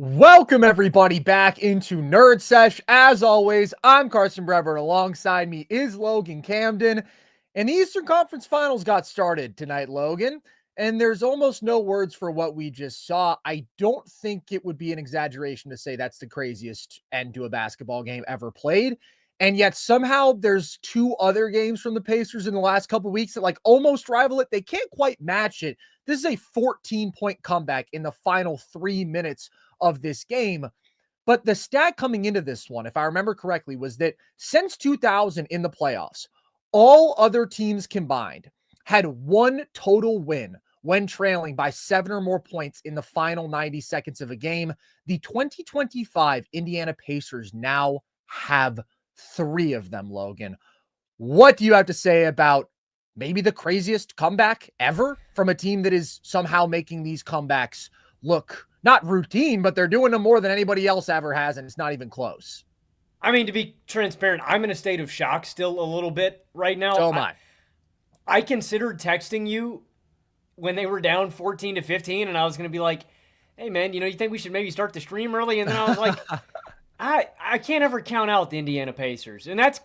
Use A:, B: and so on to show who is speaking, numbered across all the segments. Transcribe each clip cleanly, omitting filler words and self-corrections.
A: Welcome everybody back into NerdSesh. As always, I'm Carson Brever. Alongside me is Logan Camden. And the Eastern Conference Finals got started tonight, Logan. And there's almost no words for what we just saw. I don't think it would be an exaggeration to say that's the craziest end to a basketball game ever played. And yet somehow there's two other games from the Pacers in the last couple of weeks that almost rival it. They can't quite match it. This is a 14-point comeback in the final 3 minutes of this game. But the stat coming into this one, if I remember correctly, was that since 2000 in the playoffs, all other teams combined had one total win when trailing by 7 or more points in the final 90 seconds of a game. The 2025 Indiana Pacers now have 3 of them, Logan. What do you have to say about maybe the craziest comeback ever from a team that is somehow making these comebacks look not routine, but they're doing them more than anybody else ever has, and it's not even close?
B: I mean, to be transparent, I'm in a state of shock still a little bit right now.
A: So am I.
B: I considered texting you when they were down 14-15, and I was going to be like, hey, man, you think we should maybe start the stream early? And then I was like, I can't ever count out the Indiana Pacers. And that's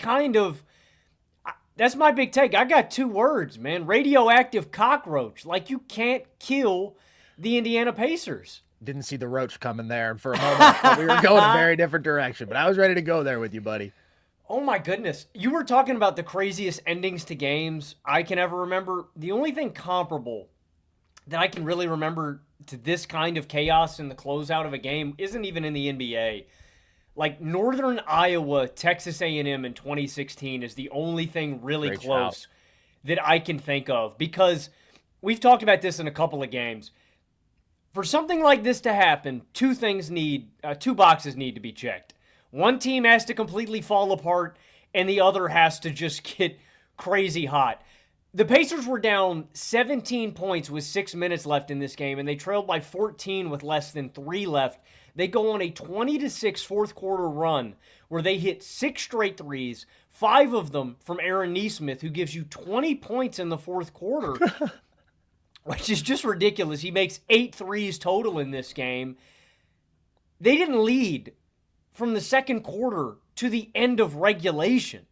B: that's my big take. I got 2 words, man. Radioactive cockroach. You can't kill the Indiana Pacers.
A: Didn't see the roach coming there for a moment. We were going a very different direction, but I was ready to go there with you, buddy.
B: Oh my goodness. You were talking about the craziest endings to games I can ever remember. The only thing comparable that I can really remember to this kind of chaos in the closeout of a game isn't even in the NBA. Northern Iowa, Texas A&M in 2016 is the only thing really
A: Great
B: close
A: shout.
B: that I can think of, because we've talked about this in a couple of games. For something like this to happen, two boxes need to be checked. One team has to completely fall apart, and the other has to just get crazy hot. The Pacers were down 17 points with 6 minutes left in this game, and they trailed by 14 with less than 3 left. They go on a 20-6 fourth quarter run where they hit 6 straight threes, 5 of them from Brunson, Nesmith, who gives you 20 points in the fourth quarter. Which is just ridiculous. He makes 8 threes total in this game. They didn't lead from the second quarter to the end of regulation.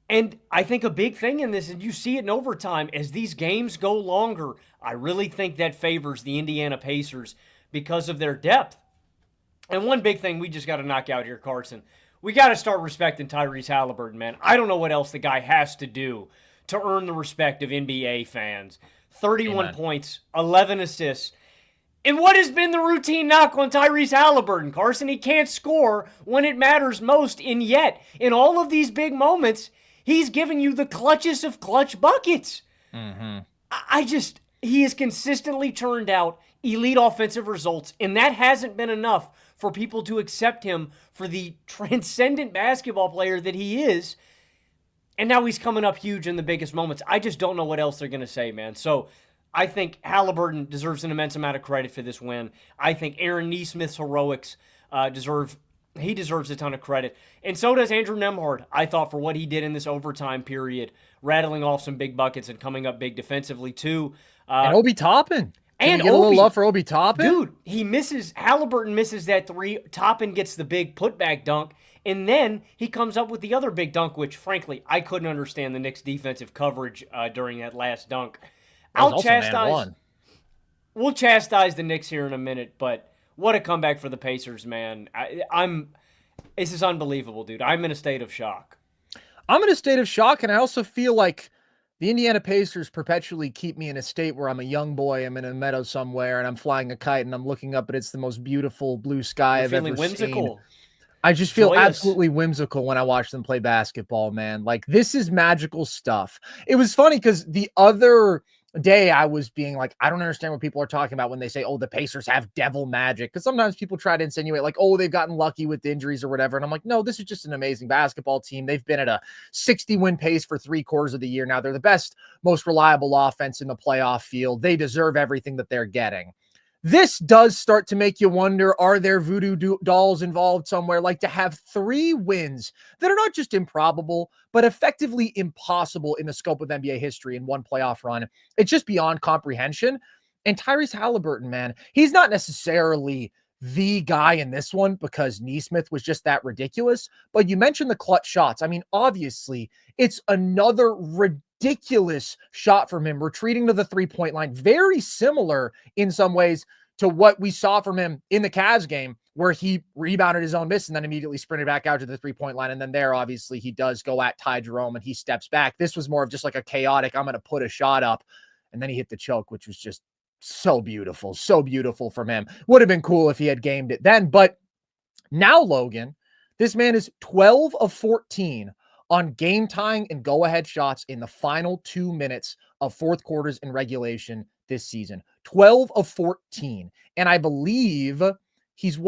B: And I think a big thing in this, and you see it in overtime, as these games go longer, I really think that favors the Indiana Pacers because of their depth. And one big thing we just got to knock out here, Carson, we got to start respecting Tyrese Haliburton, man. I don't know what else the guy has to do to earn the respect of NBA fans. 31
A: Amen.
B: points, 11 assists. And what has been the routine knock on Tyrese Haliburton, Carson? He can't score when it matters most, and yet, in all of these big moments, he's giving you the clutchest of clutch buckets.
A: Mm-hmm.
B: He has consistently turned out elite offensive results, and that hasn't been enough for people to accept him for the transcendent basketball player that he is. And now he's coming up huge in the biggest moments. I just don't know what else they're going to say, man. So I think Haliburton deserves an immense amount of credit for this win. I think Brunson Nesmith's heroics deserves a ton of credit. And so does Andrew Nembhard, I thought, for what he did in this overtime period, rattling off some big buckets and coming up big defensively, too.
A: And Obi Toppin.
B: And
A: get a little love for Obi Toppin?
B: Dude, Haliburton misses that 3. Toppin gets the big putback dunk. And then he comes up with the other big dunk, which, frankly, I couldn't understand the Knicks' defensive coverage during that last dunk. We'll chastise the Knicks here in a minute, but what a comeback for the Pacers, man. This is unbelievable, dude. I'm in a state of shock.
A: I'm in a state of shock, and I also feel like the Indiana Pacers perpetually keep me in a state where I'm a young boy, I'm in a meadow somewhere, and I'm flying a kite, and I'm looking up, and it's the most beautiful blue sky I've ever seen. I just feel absolutely whimsical when I watch them play basketball, man. This is magical stuff. It was funny because the other day I was being like, I don't understand what people are talking about when they say, oh, the Pacers have devil magic. Because sometimes people try to insinuate oh, they've gotten lucky with injuries or whatever. And I'm like, no, this is just an amazing basketball team. They've been at a 60-win pace for 3/4 of the year now. They're the best, most reliable offense in the playoff field. They deserve everything that they're getting. This does start to make you wonder, are there voodoo dolls involved somewhere? To have 3 wins that are not just improbable, but effectively impossible in the scope of NBA history in one playoff run. It's just beyond comprehension. And Tyrese Haliburton, man, he's not necessarily the guy in this one because Nesmith was just that ridiculous. But you mentioned the clutch shots. I mean, obviously, it's another ridiculous shot from him, retreating to the three-point line. Very similar in some ways to what we saw from him in the Cavs game, where he rebounded his own miss and then immediately sprinted back out to the three-point line. And then there, obviously, he does go at Ty Jerome and he steps back. This was more of just like a chaotic, I'm going to put a shot up. And then he hit the choke, which was just so beautiful from him. Would have been cool if he had gamed it then. But now, Logan, this man is 12 of 14 on game tying and go ahead shots in the final 2 minutes of fourth quarters in regulation this season. 12 of 14. And I believe he's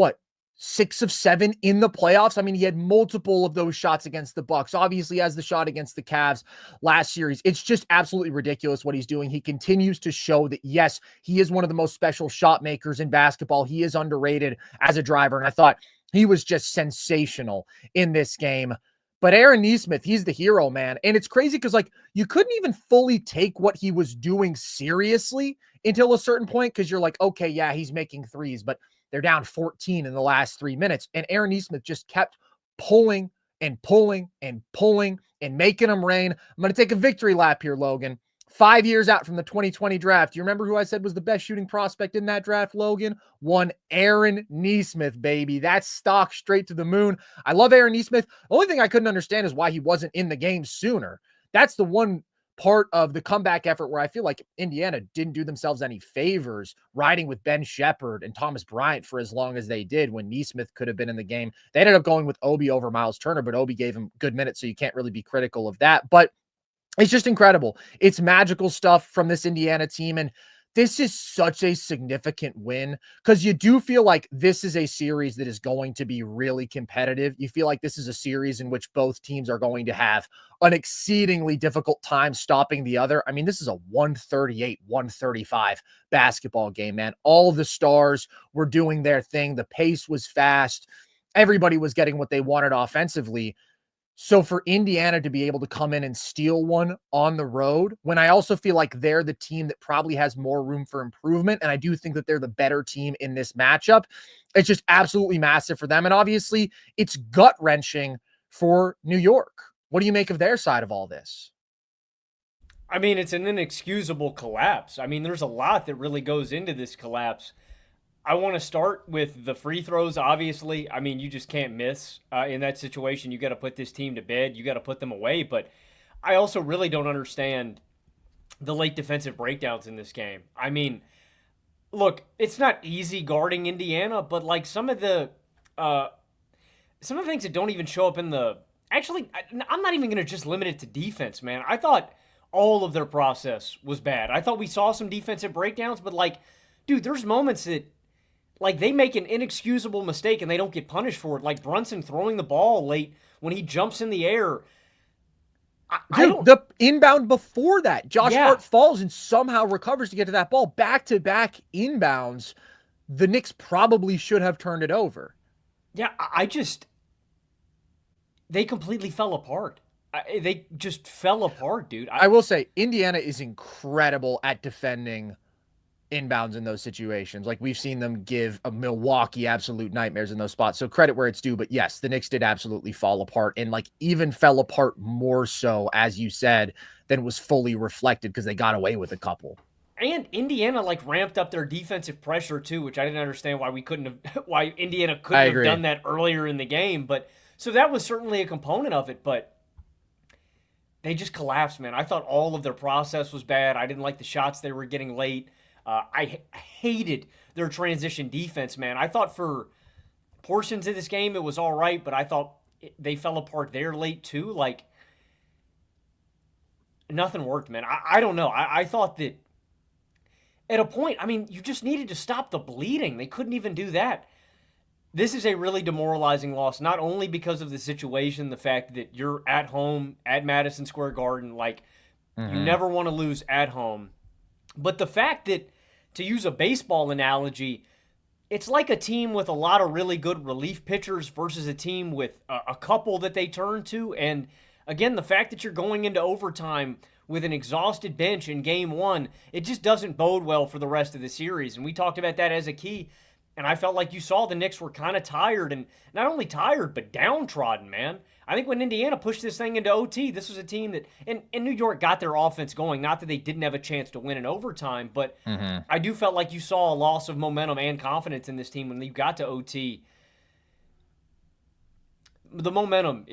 A: 6 of 7 in the playoffs. I mean, he had multiple of those shots against the Bucks. Obviously, has the shot against the Cavs last series. It's just absolutely ridiculous what he's doing. He continues to show that, yes, he is one of the most special shot makers in basketball. He is underrated as a driver. And I thought he was just sensational in this game. But Aaron Nesmith, he's the hero, man. And it's crazy because, you couldn't even fully take what he was doing seriously until a certain point because you're like, okay, yeah, he's making threes, but they're down 14 in the last 3 minutes. And Aaron Nesmith just kept pulling and pulling and pulling and making them rain. I'm going to take a victory lap here, Logan. 5 years out from the 2020 draft. Do you remember who I said was the best shooting prospect in that draft, Logan? One Aaron Nesmith, baby. That's stock straight to the moon. I love Aaron Nesmith. The only thing I couldn't understand is why he wasn't in the game sooner. That's the one part of the comeback effort where I feel like Indiana didn't do themselves any favors riding with Ben Shepherd and Thomas Bryant for as long as they did when Nesmith could have been in the game. They ended up going with Obi over Miles Turner, but Obi gave him good minutes, so you can't really be critical of that. But it's just incredible. It's magical stuff from this Indiana team. And this is such a significant win because you do feel like this is a series that is going to be really competitive. You feel like this is a series in which both teams are going to have an exceedingly difficult time stopping the other. I mean, this is a 138-135 basketball game, man. All the stars were doing their thing. The pace was fast. Everybody was getting what they wanted offensively. So for Indiana to be able to come in and steal one on the road, when I also feel like they're the team that probably has more room for improvement, and I do think that they're the better team in this matchup, it's just absolutely massive for them. And obviously, it's gut-wrenching for New York. What do you make of their side of all this?
B: I mean, it's an inexcusable collapse. I mean, there's a lot that really goes into this collapse. I want to start with the free throws, obviously. I mean, you just can't miss in that situation. You got to put this team to bed. You got to put them away. But I also really don't understand the late defensive breakdowns in this game. I mean, look, it's not easy guarding Indiana, but some of the things that don't even show up in the – actually, I'm not even going to just limit it to defense, man. I thought all of their process was bad. I thought we saw some defensive breakdowns, but dude, there's moments that – they make an inexcusable mistake and they don't get punished for it. Like Brunson throwing the ball late when he jumps in the air.
A: Dude, the inbound before that, Josh Hart falls and somehow recovers to get to that ball. Back-to-back inbounds, the Knicks probably should have turned it over.
B: Yeah, they completely fell apart. They just fell apart, dude.
A: I will say, Indiana is incredible at defending inbounds in those situations. We've seen them give a Milwaukee absolute nightmares in those spots. So credit where it's due. But yes, the Knicks did absolutely fall apart and even fell apart more so, as you said, than was fully reflected because they got away with a couple.
B: And Indiana ramped up their defensive pressure too, which I didn't understand why why Indiana couldn't have done that earlier in the game. But so that was certainly a component of it, but they just collapsed, man. I thought all of their process was bad. I didn't like the shots they were getting late. I hated their transition defense, man. I thought for portions of this game it was all right, but I thought they fell apart there late too. Nothing worked, man. I don't know. I thought that at a point, I mean, you just needed to stop the bleeding. They couldn't even do that. This is a really demoralizing loss, not only because of the situation, the fact that you're at home at Madison Square Garden, you never want to lose at home, but the fact that, to use a baseball analogy, it's like a team with a lot of really good relief pitchers versus a team with a couple that they turn to. And again, the fact that you're going into overtime with an exhausted bench in game one, it just doesn't bode well for the rest of the series. And we talked about that as a key. And I felt like you saw the Knicks were kind of tired, and not only tired, but downtrodden, man. I think when Indiana pushed this thing into OT, this was a team that, and New York got their offense going. Not that they didn't have a chance to win in overtime, but I do felt like you saw a loss of momentum and confidence in this team when you got to OT. The momentum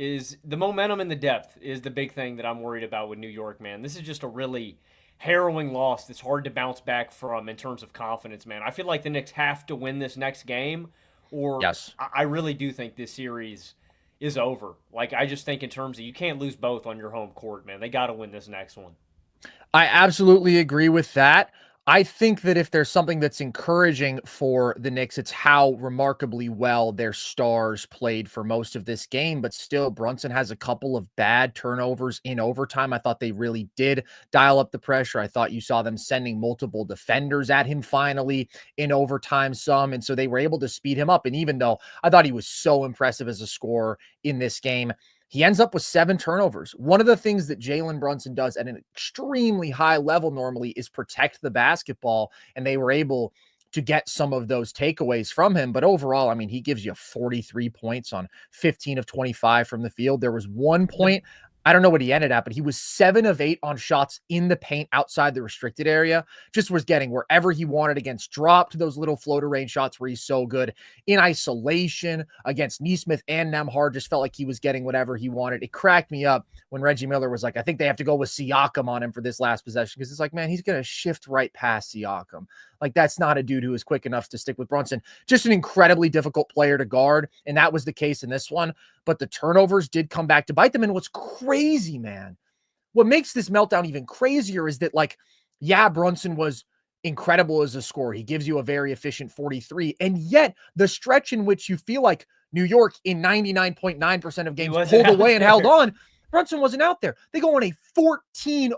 B: and the depth is the big thing that I'm worried about with New York, man. This is just a really harrowing loss that's hard to bounce back from in terms of confidence, man. I feel like the Knicks have to win this next game, or
A: Yes.
B: I really do think this series is over. Like, I just think in terms of you can't lose both on your home court, man. They got to win this next one.
A: I absolutely agree with that. I think that if there's something that's encouraging for the Knicks, it's how remarkably well their stars played for most of this game. But still, Brunson has a couple of bad turnovers in overtime. I thought they really did dial up the pressure. I thought you saw them sending multiple defenders at him finally in overtime some. And so they were able to speed him up. And even though I thought he was so impressive as a scorer in this game, he ends up with 7 turnovers. One of the things that Jalen Brunson does at an extremely high level normally is protect the basketball, and they were able to get some of those takeaways from him. But overall, I mean, he gives you 43 points on 15 of 25 from the field. There was one point, I don't know what he ended at, but he was 7 of 8 on shots in the paint outside the restricted area. Just was getting wherever he wanted against dropped those little floater range shots where he's so good. In isolation against Nesmith and Nembhard, just felt like he was getting whatever he wanted. It cracked me up when Reggie Miller was like, I think they have to go with Siakam on him for this last possession, because it's like, man, he's going to shift right past Siakam. Like, that's not a dude who is quick enough to stick with Brunson. Just an incredibly difficult player to guard, and that was the case in this one. But the turnovers did come back to bite them. And what's crazy, man, what makes this meltdown even crazier is that, like, yeah, Brunson was incredible as a scorer. He gives you a very efficient 43. And yet the stretch in which you feel like New York in 99.9% of games pulled away and held on, Brunson wasn't out there. They go on a 14-0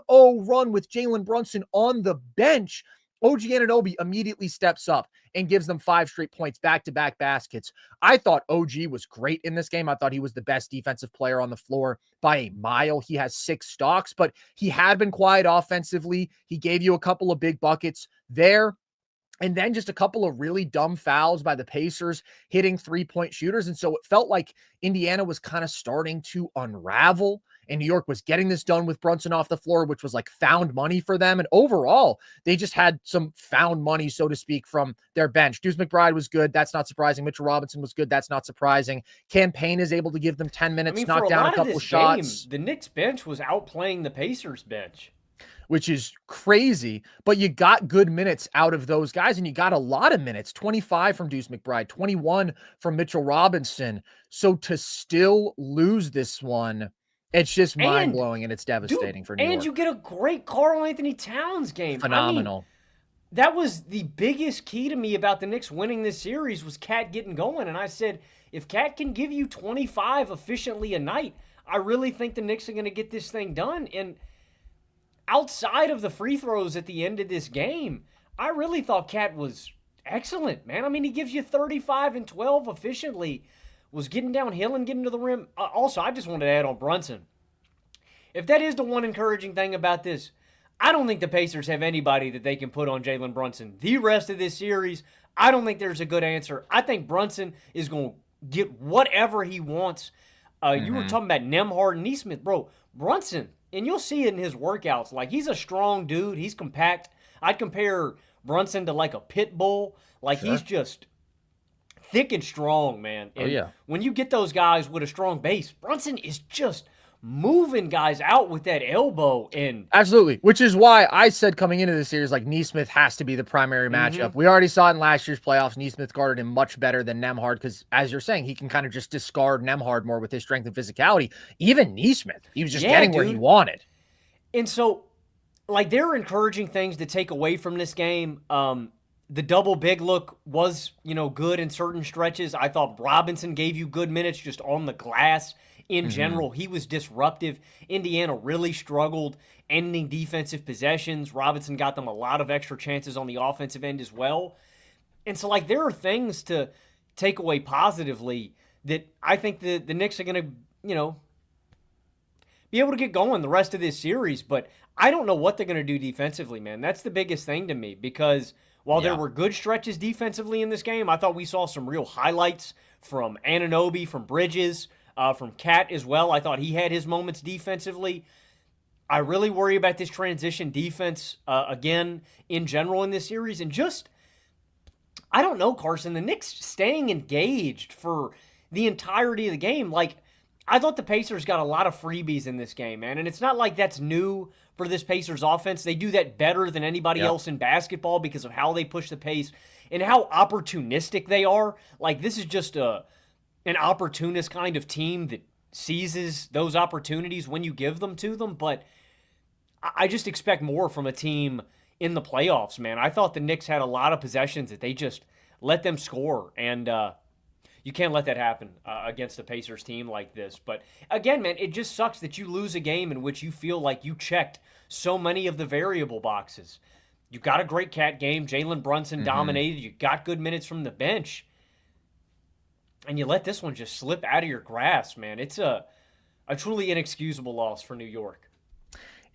A: run with Jalen Brunson on the bench. OG Anunoby immediately steps up and gives them 5 straight points, back-to-back baskets. I thought OG was great in this game. I thought he was the best defensive player on the floor by a mile. He has 6 stocks, but he had been quiet offensively. He gave you a couple of big buckets there. And then just a couple of really dumb fouls by the Pacers hitting 3-point shooters. And so it felt like Indiana was kind of starting to unravel. And New York was getting this done with Brunson off the floor, which was like found money for them. And overall, they just had some found money, so to speak, from their bench. Deuce McBride was good. That's not surprising. Mitchell Robinson was good. That's not surprising. Campaign is able to give them 10 minutes, knock down a couple shots.
B: The Knicks bench was outplaying the Pacers bench,
A: which is crazy, but you got good minutes out of those guys, and you got a lot of minutes, 25 from Deuce McBride, 21 from Mitchell Robinson. So to still lose this one, it's just mind-blowing, and it's devastating for New York.
B: And you get a great Karl-Anthony Towns game.
A: Phenomenal.
B: I mean, that was the biggest key to me about the Knicks winning this series was Cat getting going. And I said, if Cat can give you 25 efficiently a night, I really think the Knicks are going to get this thing done. And outside of the free throws at the end of this game, I really thought Cat was excellent, man. I mean, he gives you 35 and 12 efficiently, was getting downhill and getting to the rim. Also, I just wanted to add on Brunson. If that is the one encouraging thing about this, I don't think the Pacers have anybody that they can put on Jalen Brunson. The rest of this series, I don't think there's a good answer. I think Brunson is going to get whatever he wants. You were talking about Nembhard and Nesmith. Bro, Brunson, and you'll see it in his workouts, like he's a strong dude. He's compact. I'd compare Brunson to like a pit bull. Like he's just thick and strong, man. And when you get those guys with a strong base, Brunson is just moving guys out with that elbow. And
A: absolutely, which is why I said coming into this series, like Nesmith has to be the primary matchup. We already saw it in last year's playoffs. Nesmith guarded him much better than Nembhard because, as you're saying, he can kind of just discard Nembhard more with his strength and physicality. Even Nesmith, he was just getting where he wanted.
B: And so, like, there are encouraging things to take away from this game. The double big look was, good in certain stretches. I thought Robinson gave you good minutes just on the glass. In general, he was disruptive. Indiana really struggled ending defensive possessions. Robinson got them a lot of extra chances on the offensive end as well. And so, like, there are things to take away positively that I think the Knicks are going to, be able to get going the rest of this series. But I don't know what they're going to do defensively, man. That's the biggest thing to me because While there were good stretches defensively in this game, I thought we saw some real highlights from Anunoby, from Bridges, from Cat as well. I thought he had his moments defensively. I really worry about this transition defense again in general in this series. And just, I don't know, Carson, the Knicks staying engaged for the entirety of the game. Like, I thought the Pacers got a lot of freebies in this game, man. And it's not like that's new for this Pacers offense. They do that better than anybody else in basketball because of how they push the pace and how opportunistic they are. Like, this is just an opportunist kind of team that seizes those opportunities when you give them to them. But I just expect more from a team in the playoffs, man. I thought the Knicks had a lot of possessions that they just let them score. And you can't let that happen against a Pacers team like this. But again, man, it just sucks that you lose a game in which you feel like you checked so many of the variable boxes. You got a great Cat game. Jalen Brunson dominated. You got good minutes from the bench. And you let this one just slip out of your grasp, man. It's a truly inexcusable loss for New York.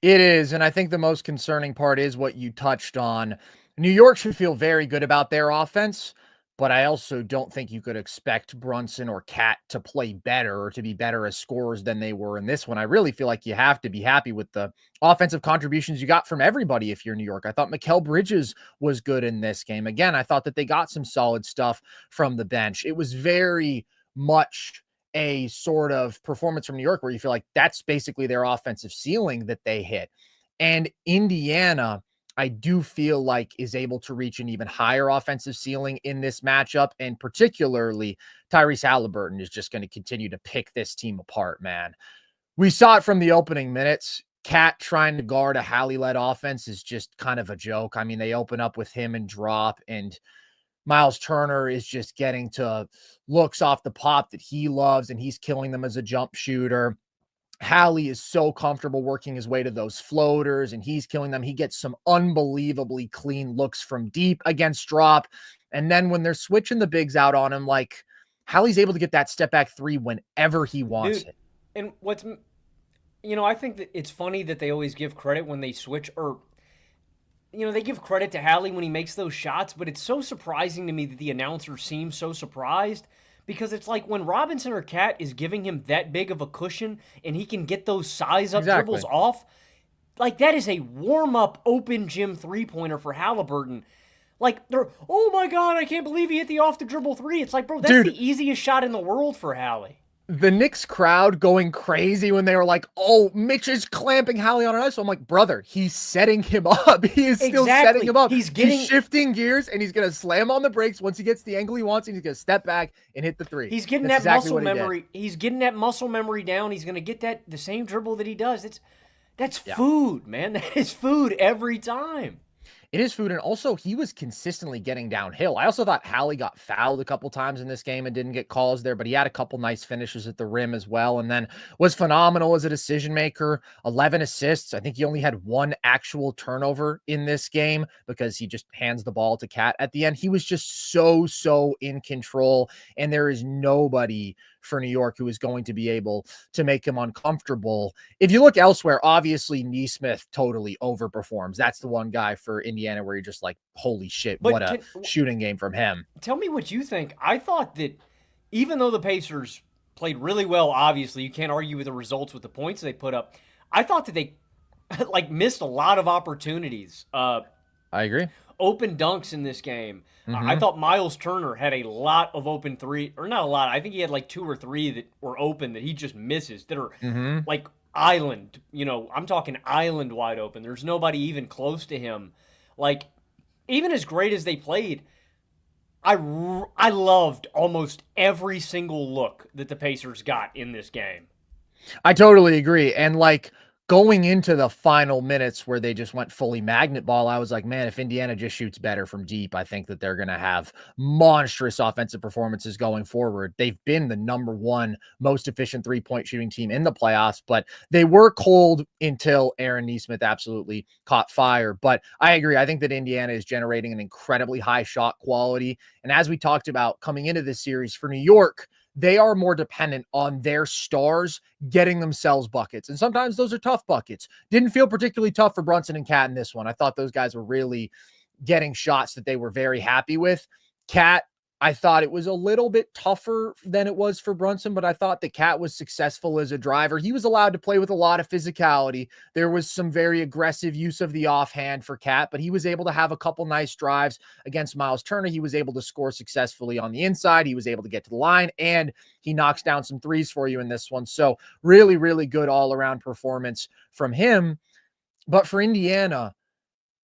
A: It is, and I think the most concerning part is what you touched on. New York should feel very good about their offense, but I also don't think you could expect Brunson or Cat to play better or to be better as scorers than they were in this one. I really feel like you have to be happy with the offensive contributions you got from everybody if you're New York. I thought Mikal Bridges was good in this game. Again, I thought that they got some solid stuff from the bench. It was very much a sort of performance from New York where you feel like that's basically their offensive ceiling that they hit. And Indiana, I do feel like is able to reach an even higher offensive ceiling in this matchup. And particularly Tyrese Haliburton is just going to continue to pick this team apart, man. We saw it from the opening minutes. Cat trying to guard a Hallie-led offense is just kind of a joke. I mean, they open up with him and drop, and Miles Turner is just getting to looks off the pop that he loves, and he's killing them as a jump shooter. Hallie is so comfortable working his way to those floaters, and he's killing them. He gets some unbelievably clean looks from deep against drop. And then when they're switching the bigs out on him, like, Hallie's able to get that step back three whenever he wants it.
B: And what's, I think that it's funny that they always give credit when they switch, or, they give credit to Hallie when he makes those shots, but it's so surprising to me that the announcer seems so surprised. Because it's like when Robinson or Cat is giving him that big of a cushion and he can get those size-up dribbles off, like that is a warm-up open gym three-pointer for Haliburton. Like, they're, oh my God, I can't believe he hit the off-the-dribble three. It's like, bro, that's the easiest shot in the world for Hallie.
A: The Knicks crowd going crazy when they were like, oh, Mitch is clamping Hallie on an ice. So I'm like, brother, he's setting him up. He is still setting him up. He's shifting gears, and he's going to slam on the brakes once he gets the angle he wants, and he's going to step back and hit the three.
B: He's getting that muscle memory. He's getting that muscle memory down. He's going to get the same dribble that he does. That's food, man. That is food every time.
A: It is food, and also he was consistently getting downhill. I also thought Hallie got fouled a couple times in this game and didn't get calls there, but he had a couple nice finishes at the rim as well, and then was phenomenal as a decision maker. 11 assists. I think he only had one actual turnover in this game because he just hands the ball to Cat at the end. He was just so in control, and there is nobody for New York who is going to be able to make him uncomfortable. If you look elsewhere, obviously Nesmith totally overperforms. That's the one guy for Indiana where you're just like, holy shit, what a shooting game from him.
B: Tell me what you think. I thought that even though the Pacers played really well, obviously, you can't argue with the results with the points they put up. I thought that they missed a lot of opportunities.
A: I agree.
B: Open dunks in this game. I thought Miles Turner had a lot of open three, or not a lot. I think he had like 2 or 3 that were open that he just misses that are like island. I'm talking island wide open. There's nobody even close to him. Like, even as great as they played, I loved almost every single look that the Pacers got in this game.
A: I totally agree. And like, going into the final minutes where they just went fully magnet ball, I was like, man, if Indiana just shoots better from deep, I think that they're going to have monstrous offensive performances going forward. They've been the number 1 most efficient three-point shooting team in the playoffs, but they were cold until Aaron Nesmith absolutely caught fire. But I agree. I think that Indiana is generating an incredibly high shot quality. And as we talked about coming into this series for New York, they are more dependent on their stars getting themselves buckets. And sometimes those are tough buckets. Didn't feel particularly tough for Brunson and Cat in this one. I thought those guys were really getting shots that they were very happy with. Cat, I thought it was a little bit tougher than it was for Brunson, but I thought that Cat was successful as a driver. He was allowed to play with a lot of physicality. There was some very aggressive use of the offhand for Cat, but he was able to have a couple nice drives against Miles Turner. He was able to score successfully on the inside. He was able to get to the line, and he knocks down some threes for you in this one. So really, really good all-around performance from him. But for Indiana,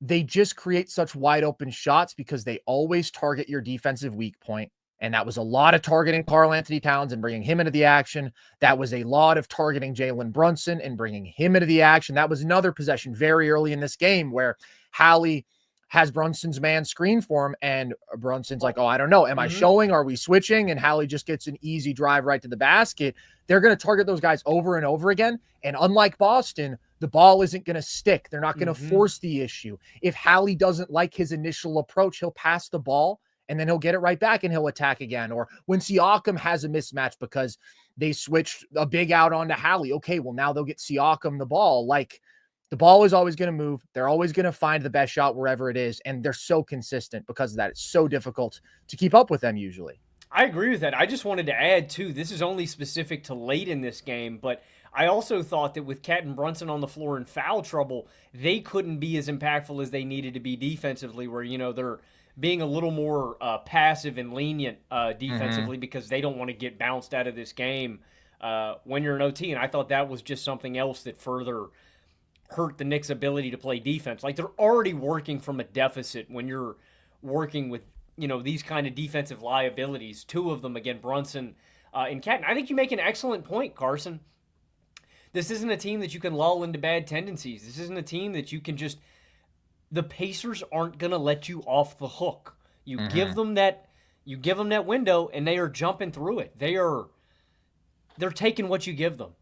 A: they just create such wide open shots because they always target your defensive weak point. And that was a lot of targeting Karl-Anthony Towns and bringing him into the action. That was a lot of targeting Jalen Brunson and bringing him into the action. That was another possession very early in this game where Hallie has Brunson's man screen for him, and Brunson's like, oh, I don't know. Am I showing? Are we switching? And Hallie just gets an easy drive right to the basket. They're going to target those guys over and over again. And unlike Boston, the ball isn't going to stick. They're not going to force the issue. If Hallie doesn't like his initial approach, he'll pass the ball and then he'll get it right back and he'll attack again. Or when Siakam has a mismatch because they switched a big out onto Hallie, okay, well, now they'll get Siakam the ball. Like, the ball is always going to move. They're always going to find the best shot wherever it is. And they're so consistent because of that. It's so difficult to keep up with them usually.
B: I agree with that. I just wanted to add, too, this is only specific to late in this game, but I also thought that with Cat and Brunson on the floor in foul trouble, they couldn't be as impactful as they needed to be defensively, where, they're being a little more passive and lenient defensively because they don't want to get bounced out of this game when you're in OT. And I thought that was just something else that further hurt the Knicks' ability to play defense. Like, they're already working from a deficit when you're working with, these kind of defensive liabilities. Two of them, again, Brunson and Cat. And I think you make an excellent point, Carson. This isn't a team that you can lull into bad tendencies. This isn't a team that you can just – the Pacers aren't going to let you off the hook. You give them that window, and they are jumping through it. They're taking what you give them.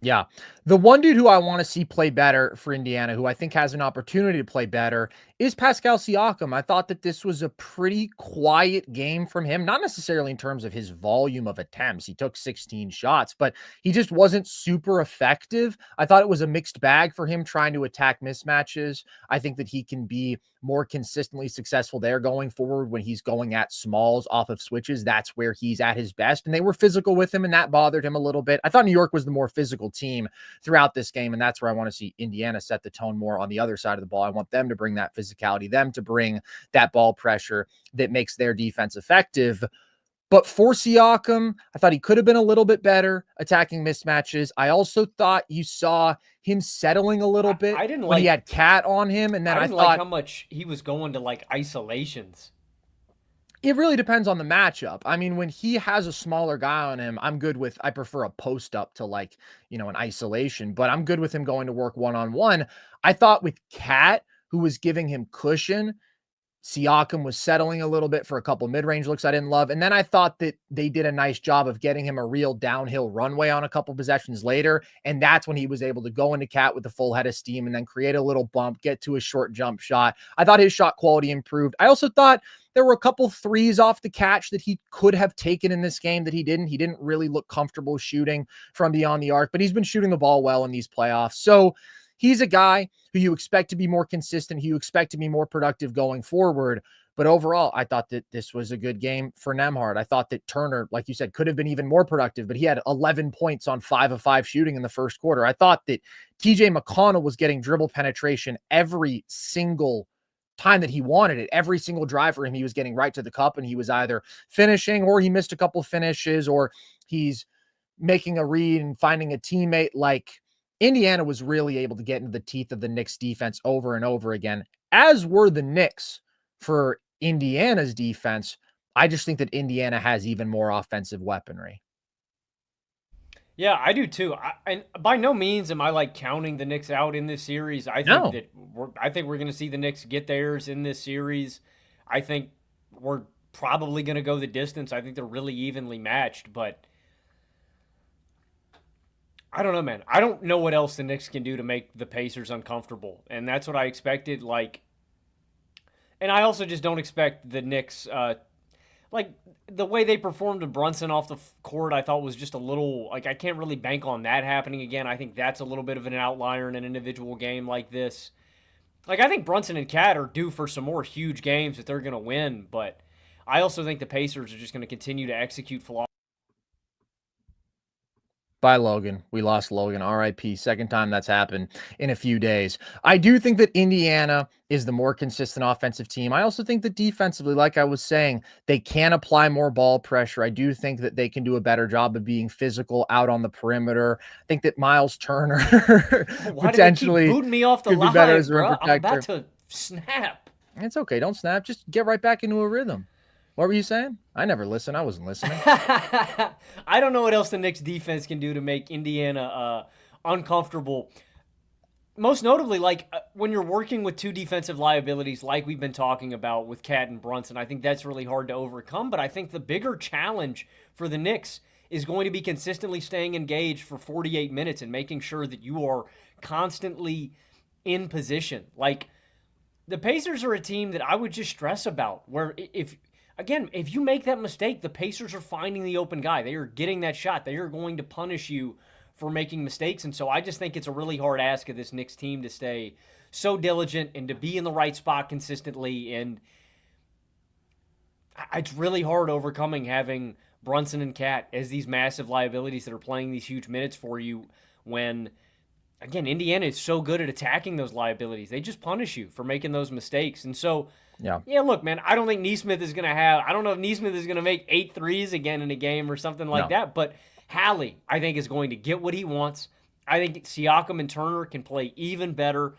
A: Yeah. The one dude who I want to see play better for Indiana, who I think has an opportunity to play better, is Pascal Siakam. I thought that this was a pretty quiet game from him, not necessarily in terms of his volume of attempts. He took 16 shots, but he just wasn't super effective. I thought it was a mixed bag for him trying to attack mismatches. I think that he can be more consistently successful there going forward when he's going at smalls off of switches. That's where he's at his best. And they were physical with him, and that bothered him a little bit. I thought New York was the more physical team throughout this game, and that's where I want to see Indiana set the tone more on the other side of the ball. I want them to bring that physicality, them to bring that ball pressure that makes their defense effective. But for Siakam, I thought he could have been a little bit better attacking mismatches. I also thought you saw him settling a little bit when he had Cat on him. And then I
B: didn't
A: thought
B: like how much he was going to isolations.
A: It really depends on the matchup. I mean, when he has a smaller guy on him, I prefer a post up to an isolation, but I'm good with him going to work one-on-one. I thought with Cat, who was giving him cushion, Siakam was settling a little bit for a couple mid-range looks I didn't love. And then I thought that they did a nice job of getting him a real downhill runway on a couple possessions later. And that's when he was able to go into Cat with the full head of steam and then create a little bump, get to a short jump shot. I thought his shot quality improved. I also thought there were a couple threes off the catch that he could have taken in this game that he didn't. He didn't really look comfortable shooting from beyond the arc, but he's been shooting the ball well in these playoffs. So he's a guy who you expect to be more consistent, who you expect to be more productive going forward. But overall, I thought that this was a good game for Nembhard. I thought that Turner, like you said, could have been even more productive, but he had 11 points on 5 of 5 shooting in the first quarter. I thought that TJ McConnell was getting dribble penetration every single time that he wanted it. Every single drive for him, he was getting right to the cup, and he was either finishing or he missed a couple finishes or he's making a read and finding a teammate. Indiana was really able to get into the teeth of the Knicks defense over and over again, as were the Knicks for Indiana's defense. I just think that Indiana has even more offensive weaponry.
B: Yeah, I do too. And by no means am I counting the Knicks out in this series. I think we're going to see the Knicks get theirs in this series. I think we're probably going to go the distance. I think they're really evenly matched, but I don't know, man. I don't know what else the Knicks can do to make the Pacers uncomfortable, and that's what I expected. And I also just don't expect the Knicks, the way they performed to Brunson off the court, I thought was just a little, I can't really bank on that happening again. I think that's a little bit of an outlier in an individual game like this. Like, I think Brunson and Cat are due for some more huge games that they're going to win, but I also think the Pacers are just going to continue to execute flawlessly.
A: Bye, Logan. We lost Logan. RIP. Second time that's happened in a few days. I do think that Indiana is the more consistent offensive team. I also think that defensively, like I was saying, they can apply more ball pressure. I do think that they can do a better job of being physical out on the perimeter. I think that Miles Turner
B: Why do they keep
A: potentially
B: booting me off the
A: could be better
B: live,
A: as a rim
B: bro? I'm
A: protector.
B: about to snap.
A: It's okay. Don't snap. Just get right back into a rhythm. What were you saying? I never listened. I wasn't listening.
B: I don't know what else the Knicks defense can do to make Indiana uncomfortable. Most notably, when you're working with two defensive liabilities, like we've been talking about with Cat and Brunson, I think that's really hard to overcome. But I think the bigger challenge for the Knicks is going to be consistently staying engaged for 48 minutes and making sure that you are constantly in position. Like, the Pacers are a team that I would just stress about, where if you make that mistake, the Pacers are finding the open guy. They are getting that shot. They are going to punish you for making mistakes. And so I just think it's a really hard ask of this Knicks team to stay so diligent and to be in the right spot consistently. And it's really hard overcoming having Brunson and Cat as these massive liabilities that are playing these huge minutes for you when, again, Indiana is so good at attacking those liabilities. They just punish you for making those mistakes. And so, yeah, look, man, I don't think Nesmith is going to I don't know if Nesmith is going to make 8 threes again in a game or something like that, but Hallie, I think, is going to get what he wants. I think Siakam and Turner can play even better,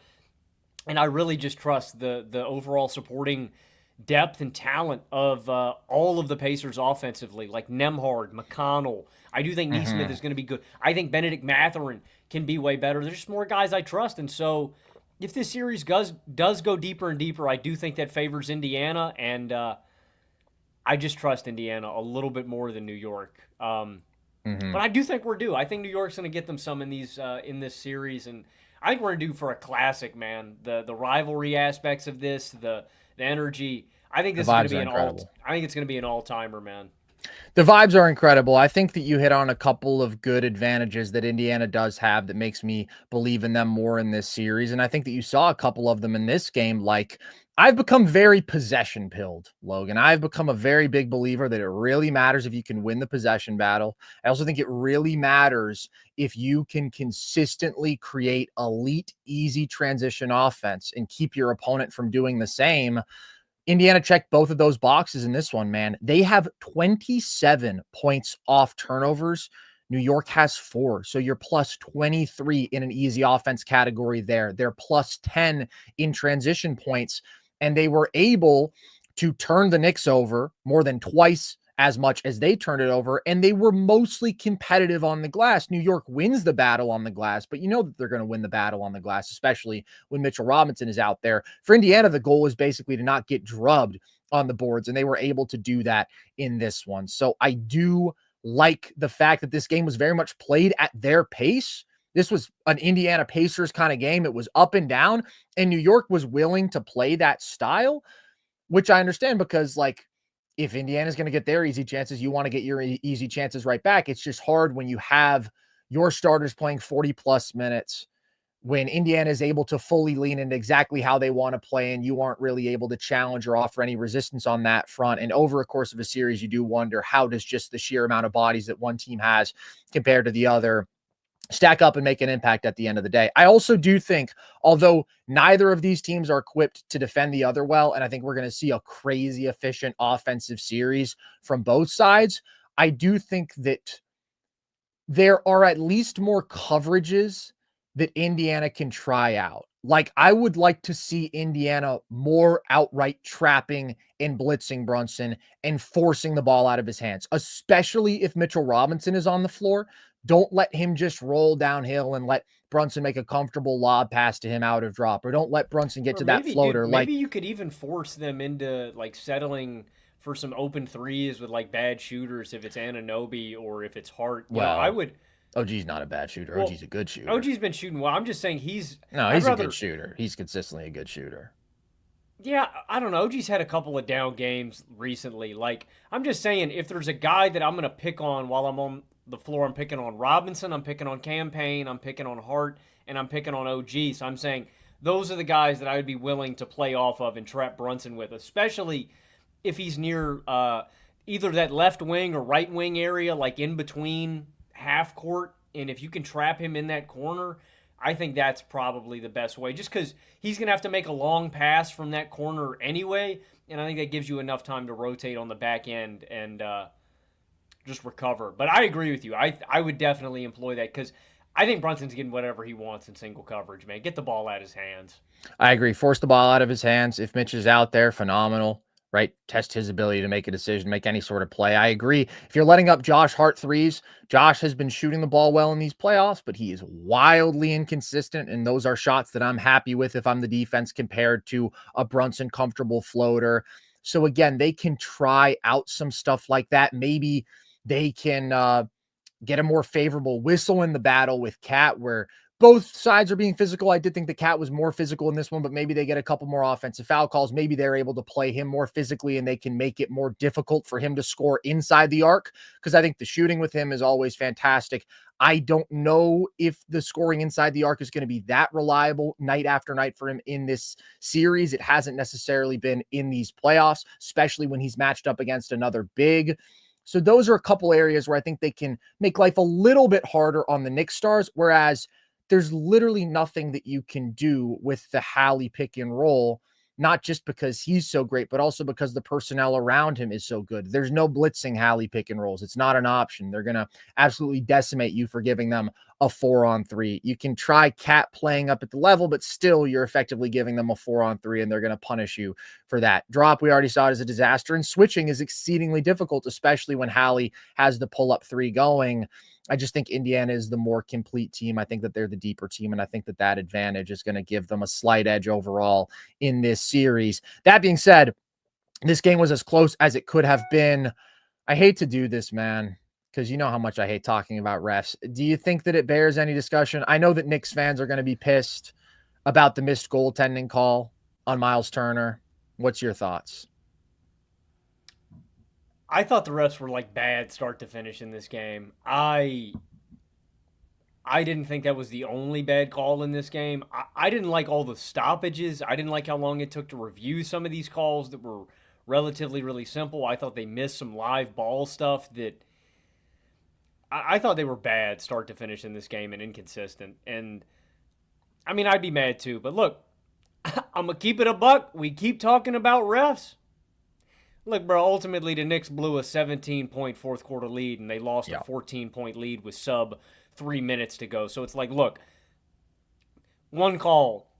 B: and I really just trust the overall supporting depth and talent of all of the Pacers offensively, like Nembhard, McConnell. I do think Nesmith is going to be good. I think Benedict Mathurin can be way better. There's just more guys I trust, and so if this series does go deeper and deeper, I do think that favors Indiana, and I just trust Indiana a little bit more than New York. But I do think we're due. I think New York's going to get them some in this series, and I think we're due for a classic, man. The rivalry aspects of this, the energy. I think this is going to be I think it's going to be an all-timer, man.
A: The vibes are incredible. I think that you hit on a couple of good advantages that Indiana does have that makes me believe in them more in this series. And I think that you saw a couple of them in this game. Like, I've become very possession pilled, Logan. I've become a very big believer that it really matters if you can win the possession battle. I also think it really matters if you can consistently create elite, easy transition offense and keep your opponent from doing the same. Indiana checked both of those boxes in this one, man. They have 27 points off turnovers. New York has 4. So you're plus 23 in an easy offense category there. They're plus 10 in transition points. And they were able to turn the Knicks over more than twice as much as they turned it over, and they were mostly competitive on the glass. New York wins the battle on the glass, but you know that they're going to win the battle on the glass, especially when Mitchell Robinson is out there. For Indiana, the goal is basically to not get drubbed on the boards, and they were able to do that in this one. So I do like the fact that this game was very much played at their pace. This was an Indiana Pacers kind of game. It was up and down, and New York was willing to play that style, which I understand because, like, if Indiana's going to get their easy chances, you want to get your easy chances right back. It's just hard when you have your starters playing 40-plus minutes, when Indiana is able to fully lean into exactly how they want to play, and you aren't really able to challenge or offer any resistance on that front. And over a course of a series, you do wonder, how does just the sheer amount of bodies that one team has compared to the other stack up and make an impact at the end of the day? I also do think, although neither of these teams are equipped to defend the other well, and I think we're going to see a crazy efficient offensive series from both sides, I do think that there are at least more coverages that Indiana can try out. Like, I would like to see Indiana more outright trapping and blitzing Brunson and forcing the ball out of his hands, especially if Mitchell Robinson is on the floor. Don't let him just roll downhill and let Brunson make a comfortable lob pass to him out of drop, or don't let Brunson get to that floater.
B: Dude, maybe you could even force them into, like, settling for some open threes with, like, bad shooters if it's Anunoby or if it's Hart.
A: Well,
B: I would.
A: OG's not a bad shooter. OG's a good shooter.
B: OG's been shooting well. I'm just saying he's
A: a good shooter. He's consistently a good shooter.
B: Yeah, I don't know. OG's had a couple of down games recently. Like, I'm just saying, if there's a guy that I'm going to pick on while I'm on the floor, I'm picking on Robinson, I'm picking on Campaign, I'm picking on Hart, and I'm picking on OG. So I'm saying those are the guys that I would be willing to play off of and trap Brunson with, especially if he's near either that left wing or right wing area, like in between half court. And if you can trap him in that corner, I think that's probably the best way, just because he's going to have to make a long pass from that corner anyway. And I think that gives you enough time to rotate on the back end and just recover. But I agree with you. I would definitely employ that because I think Brunson's getting whatever he wants in single coverage, man. Get the ball out of his hands.
A: I agree. Force the ball out of his hands. If Mitch is out there, phenomenal, right? Test his ability to make a decision, make any sort of play. I agree. If you're letting up Josh Hart threes, Josh has been shooting the ball well in these playoffs, but he is wildly inconsistent. And those are shots that I'm happy with if I'm the defense compared to a Brunson comfortable floater. So again, they can try out some stuff like that. Maybe they can get a more favorable whistle in the battle with Cat, where both sides are being physical. I did think the Cat was more physical in this one, but maybe they get a couple more offensive foul calls. Maybe they're able to play him more physically and they can make it more difficult for him to score inside the arc, because I think the shooting with him is always fantastic. I don't know if the scoring inside the arc is going to be that reliable night after night for him in this series. It hasn't necessarily been in these playoffs, especially when he's matched up against another big. So those are a couple areas where I think they can make life a little bit harder on the Knicks stars, whereas there's literally nothing that you can do with the Hallie pick and roll, not just because he's so great, but also because the personnel around him is so good. There's no blitzing Hallie pick and rolls. It's not an option. They're going to absolutely decimate you for giving them a 4-on-3. You can try Cat playing up at the level, but still you're effectively giving them a 4-on-3 and they're going to punish you for that. Drop, we already saw it as a disaster, and switching is exceedingly difficult, especially when Hallie has the pull-up three going. I just think Indiana is the more complete team. I think that they're the deeper team, and I think that that advantage is going to give them a slight edge overall in this series. That being said, this game was as close as it could have been. I hate to do this, man, because you know how much I hate talking about refs. Do you think that it bears any discussion? I know that Knicks fans are going to be pissed about the missed goaltending call on Miles Turner. What's your thoughts?
B: I thought the refs were like bad start to finish in this game. I didn't think that was the only bad call in this game. I didn't like all the stoppages. I didn't like how long it took to review some of these calls that were relatively really simple. I thought they missed some live ball stuff that I thought they were bad start to finish in this game and inconsistent. And I mean, I'd be mad too. But look, I'm going to keep it a buck. We keep talking about refs. Look, bro, ultimately the Knicks blew a 17-point fourth quarter lead, and they lost a 14-point lead with sub 3 minutes to go. So it's like, look, one call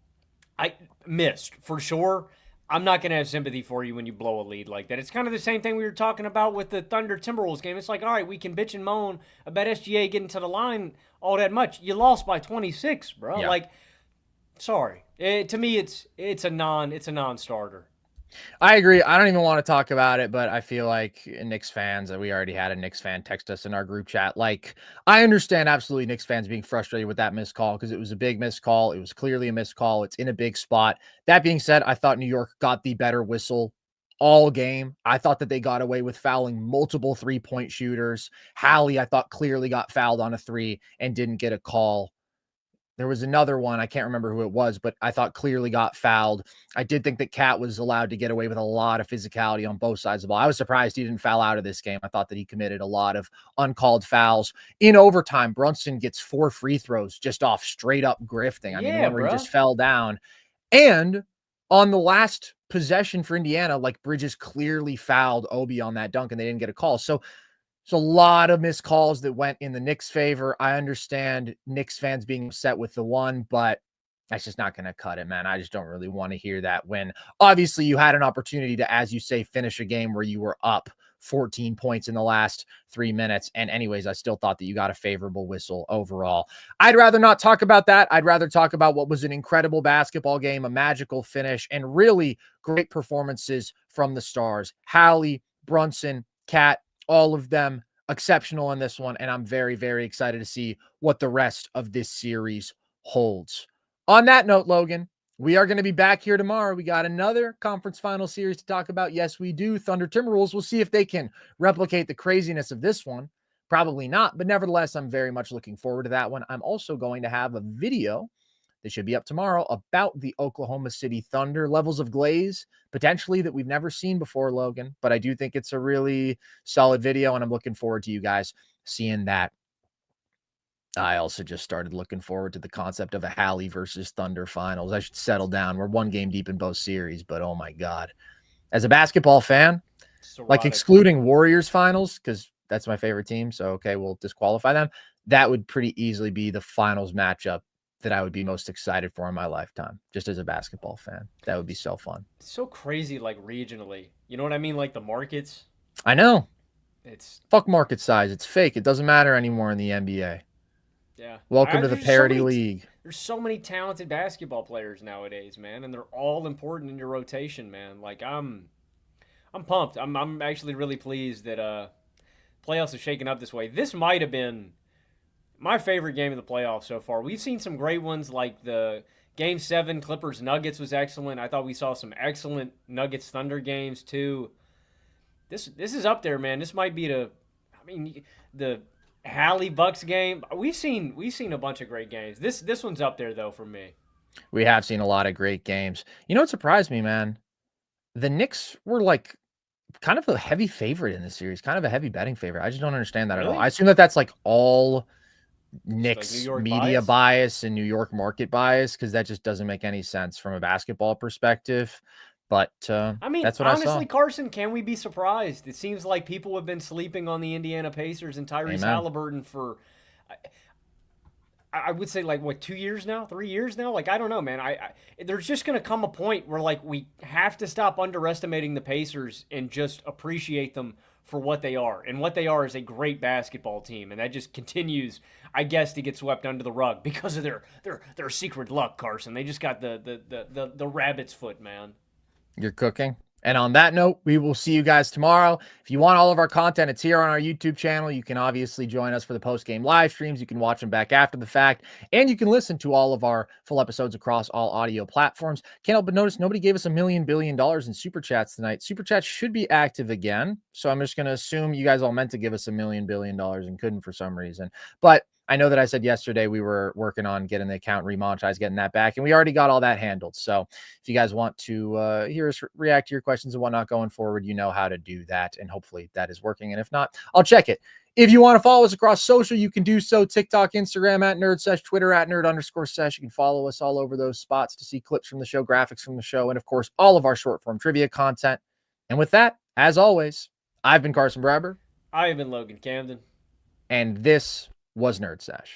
B: I missed for sure. I'm not going to have sympathy for you when you blow a lead like that. It's kind of the same thing we were talking about with the Thunder Timberwolves game. It's like, all right, we can bitch and moan about SGA getting to the line all that much. You lost by 26, bro.
A: Yeah.
B: Like, sorry. To me, it's a non-starter.
A: I agree. I don't even want to talk about it, but I feel like Knicks fans, we already had a Knicks fan text us in our group chat. Like, I understand absolutely Knicks fans being frustrated with that missed call because it was a big missed call. It was clearly a missed call. It's in a big spot. That being said, I thought New York got the better whistle all game. I thought that they got away with fouling multiple 3-point shooters. Hallie, I thought, clearly got fouled on a 3 and didn't get a call. There was another one, I can't remember who it was, but I thought clearly got fouled. I did think that Cat was allowed to get away with a lot of physicality on both sides of the ball. I was surprised he didn't foul out of this game. I thought that he committed a lot of uncalled fouls. In overtime, Brunson gets 4 free throws just off straight up grifting. I mean, one where he just fell down. And on the last possession for Indiana, like, Bridges clearly fouled Obi on that dunk and they didn't get a call. So a lot of missed calls that went in the Knicks' favor. I understand Knicks fans being upset with the one, but that's just not going to cut it, man. I just don't really want to hear that when obviously you had an opportunity to, as you say, finish a game where you were up 14 points in the last 3 minutes. And anyways, I still thought that you got a favorable whistle overall. I'd rather not talk about that. I'd rather talk about what was an incredible basketball game, a magical finish, and really great performances from the stars. Hallie, Brunson, Cat, all of them exceptional in this one. And I'm very, very excited to see what the rest of this series holds. On that note, Logan, we are going to be back here tomorrow. We got another conference final series to talk about. Yes, we do. Thunder Timberwolves. We'll see if they can replicate the craziness of this one. Probably not, but nevertheless, I'm very much looking forward to that one. I'm also going to have a video They should be up tomorrow about the Oklahoma City Thunder. Levels of glaze, potentially, that we've never seen before, Logan. But I do think it's a really solid video, and I'm looking forward to you guys seeing that. I also just started looking forward to the concept of a Halley versus Thunder finals. I should settle down. We're one game deep in both series, but oh my God. As a basketball fan, like excluding Warriors finals, because that's my favorite team. So, okay, we'll disqualify them. That would pretty easily be the finals matchup that I would be most excited for in my lifetime, just as a basketball fan. That would be so fun.
B: It's so crazy, like regionally. You know what I mean? Like the markets.
A: I know.
B: It's
A: fuck market size. It's fake. It doesn't matter anymore in the NBA.
B: Yeah.
A: Welcome to the parity league.
B: There's so many talented basketball players nowadays, man, and they're all important in your rotation, man. Like I'm pumped. I'm actually really pleased that playoffs are shaking up this way. This might have been my favorite game of the playoffs so far. We've seen some great ones, like the Game 7 Clippers Nuggets was excellent. I thought we saw some excellent Nuggets Thunder games too. This is up there, man. This might be the Halley Bucks game. We've seen a bunch of great games. This one's up there though for me.
A: We have seen a lot of great games. You know what surprised me, man? The Knicks were like kind of a heavy favorite in this series, kind of a heavy betting favorite. I just don't understand that at all. I assume that that's like all Knicks like media bias and New York market bias, because that just doesn't make any sense from a basketball perspective. But
B: I mean,
A: that's what
B: honestly,
A: I saw.
B: Carson, can we be surprised? It seems like people have been sleeping on the Indiana Pacers and Tyrese Haliburton for, I would say, like, what, 2 years now? 3 years now? Like, I don't know, man. There's just going to come a point where, like, we have to stop underestimating the Pacers and just appreciate them for what they are. And what they are is a great basketball team. And that just continues, I guess, to get swept under the rug because of their secret luck, Carson. They just got the rabbit's foot, man.
A: You're cooking. And on that note, we will see you guys tomorrow. If you want all of our content, it's here on our YouTube channel. You can obviously join us for the post-game live streams. You can watch them back after the fact. And you can listen to all of our full episodes across all audio platforms. Can't help but notice nobody gave us $1 million billion in Super Chats tonight. Super Chats should be active again. So I'm just going to assume you guys all meant to give us $1 million billion and couldn't for some reason. But I know that I said yesterday we were working on getting the account remonetized, getting that back, and we already got all that handled. So if you guys want to hear us react to your questions and whatnot going forward, you know how to do that, and hopefully that is working. And if not, I'll check it. If you want to follow us across social, you can do so. TikTok, Instagram at NerdSesh, Twitter at Nerd_Sesh. You can follow us all over those spots to see clips from the show, graphics from the show, and of course, all of our short-form trivia content. And with that, as always, I've been Carson Brabber.
B: I have been Logan Camden.
A: And this was NerdSesh.